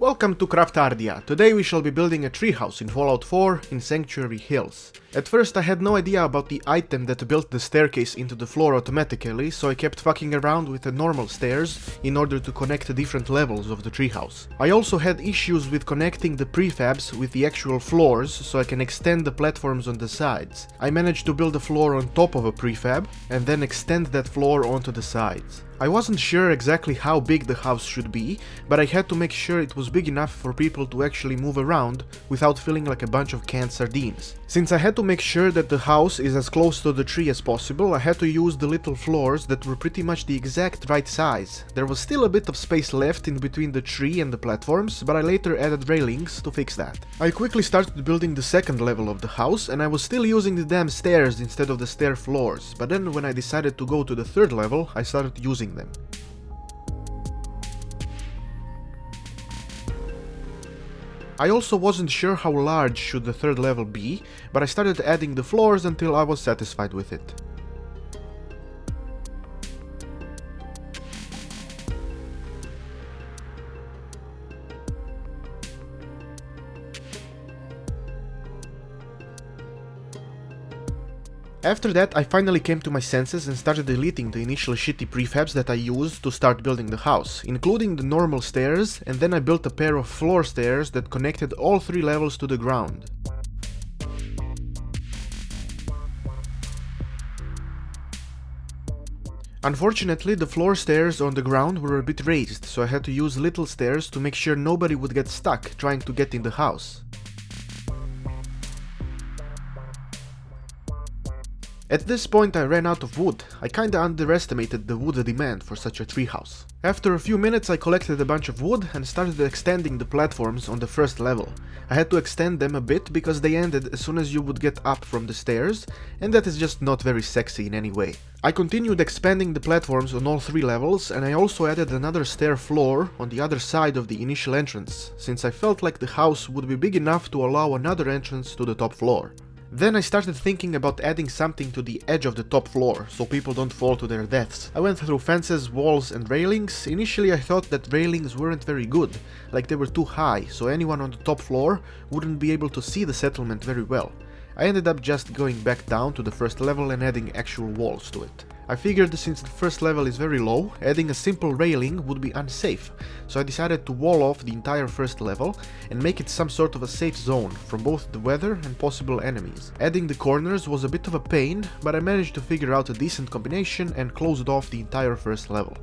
Welcome to Craftardia. Today we shall be building a treehouse in Fallout 4 in Sanctuary Hills. At first I had no idea about the item that built the staircase into the floor automatically, so I kept fucking around with the normal stairs in order to connect the different levels of the treehouse. I also had issues with connecting the prefabs with the actual floors, so I can extend the platforms on the sides. I managed to build a floor on top of a prefab, and then extend that floor onto the sides. I wasn't sure exactly how big the house should be, but I had to make sure it was big enough for people to actually move around without feeling like a bunch of canned sardines. Since I had to make sure that the house is as close to the tree as possible, I had to use the little floors that were pretty much the exact right size. There was still a bit of space left in between the tree and the platforms, but I later added railings to fix that. I quickly started building the second level of the house, and I was still using the damn stairs instead of the stair floors, but then when I decided to go to the third level, I started using them. I also wasn't sure how large should the third level be, but I started adding the floors until I was satisfied with it. After that, I finally came to my senses and started deleting the initial shitty prefabs that I used to start building the house, including the normal stairs, and then I built a pair of floor stairs that connected all three levels to the ground. Unfortunately, the floor stairs on the ground were a bit raised, so I had to use little stairs to make sure nobody would get stuck trying to get in the house. At this point I ran out of wood. I kinda underestimated the wood demand for such a treehouse. After a few minutes I collected a bunch of wood and started extending the platforms on the first level. I had to extend them a bit because they ended as soon as you would get up from the stairs, and that is just not very sexy in any way. I continued expanding the platforms on all three levels, and I also added another stair floor on the other side of the initial entrance, since I felt like the house would be big enough to allow another entrance to the top floor. Then I started thinking about adding something to the edge of the top floor, so people don't fall to their deaths. I went through fences, walls and railings. Initially I thought that railings weren't very good, like they were too high, so anyone on the top floor wouldn't be able to see the settlement very well. I ended up just going back down to the first level and adding actual walls to it. I figured since the first level is very low, adding a simple railing would be unsafe, so I decided to wall off the entire first level and make it some sort of a safe zone from both the weather and possible enemies. Adding the corners was a bit of a pain, but I managed to figure out a decent combination and closed off the entire first level.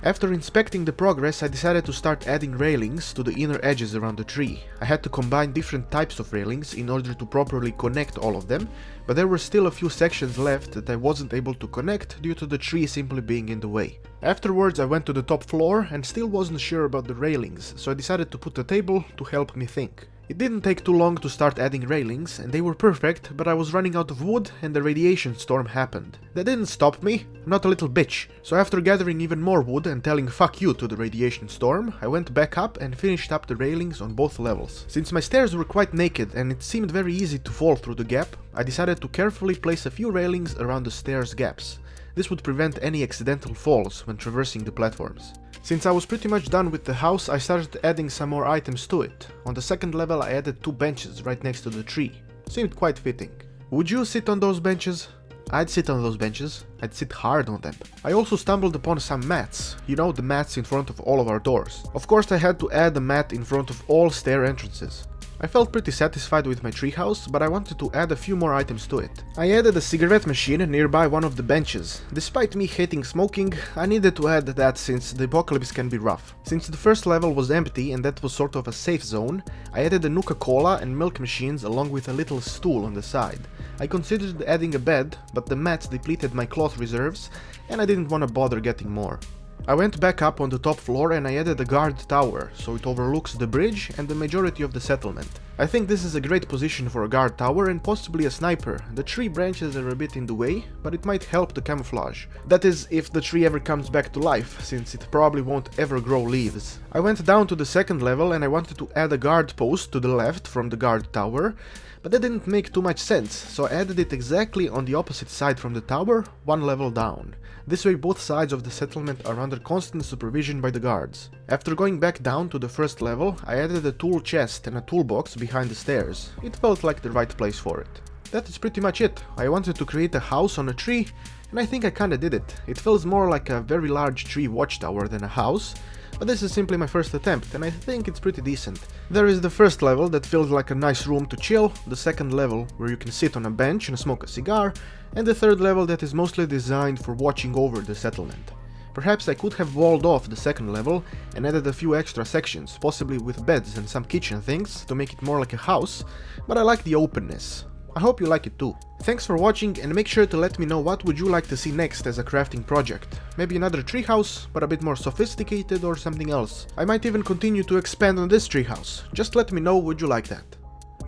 After inspecting the progress, I decided to start adding railings to the inner edges around the tree. I had to combine different types of railings in order to properly connect all of them, but there were still a few sections left that I wasn't able to connect due to the tree simply being in the way. Afterwards I went to the top floor and still wasn't sure about the railings, so I decided to put a table to help me think. It didn't take too long to start adding railings, and they were perfect, but I was running out of wood and the radiation storm happened. That didn't stop me, I'm not a little bitch. So after gathering even more wood and telling fuck you to the radiation storm, I went back up and finished up the railings on both levels. Since my stairs were quite naked and it seemed very easy to fall through the gap, I decided to carefully place a few railings around the stairs gaps. This would prevent any accidental falls when traversing the platforms. Since I was pretty much done with the house, I started adding some more items to it. On the second level I added 2 benches right next to the tree. Seemed quite fitting. Would you sit on those benches? I'd sit on those benches. I'd sit hard on them. I also stumbled upon some mats. You know, the mats in front of all of our doors. Of course I had to add a mat in front of all stair entrances. I felt pretty satisfied with my treehouse, but I wanted to add a few more items to it. I added a cigarette machine nearby one of the benches. Despite me hating smoking, I needed to add that since the apocalypse can be rough. Since the first level was empty and that was sort of a safe zone, I added a Nuka-Cola and milk machines along with a little stool on the side. I considered adding a bed, but the mats depleted my cloth reserves and I didn't want to bother getting more. I went back up on the top floor and I added a guard tower, so it overlooks the bridge and the majority of the settlement. I think this is a great position for a guard tower and possibly a sniper. The tree branches are a bit in the way, but it might help the camouflage. That is, if the tree ever comes back to life, since it probably won't ever grow leaves. I went down to the second level and I wanted to add a guard post to the left from the guard tower, but that didn't make too much sense, so I added it exactly on the opposite side from the tower, one level down. This way both sides of the settlement are under constant supervision by the guards. After going back down to the first level, I added a tool chest and a toolbox behind the stairs. It felt like the right place for it. That is pretty much it. I wanted to create a house on a tree, and I think I kinda did it. It feels more like a very large tree watchtower than a house, but this is simply my first attempt, and I think it's pretty decent. There is the first level that feels like a nice room to chill, the second level where you can sit on a bench and smoke a cigar, and the third level that is mostly designed for watching over the settlement. Perhaps I could have walled off the second level and added a few extra sections, possibly with beds and some kitchen things, to make it more like a house, but I like the openness. I hope you like it too. Thanks for watching, and make sure to let me know what would you like to see next as a crafting project. Maybe another treehouse, but a bit more sophisticated, or something else. I might even continue to expand on this treehouse. Just let me know, would you like that?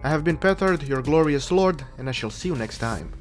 I have been Petard, your glorious lord, and I shall see you next time.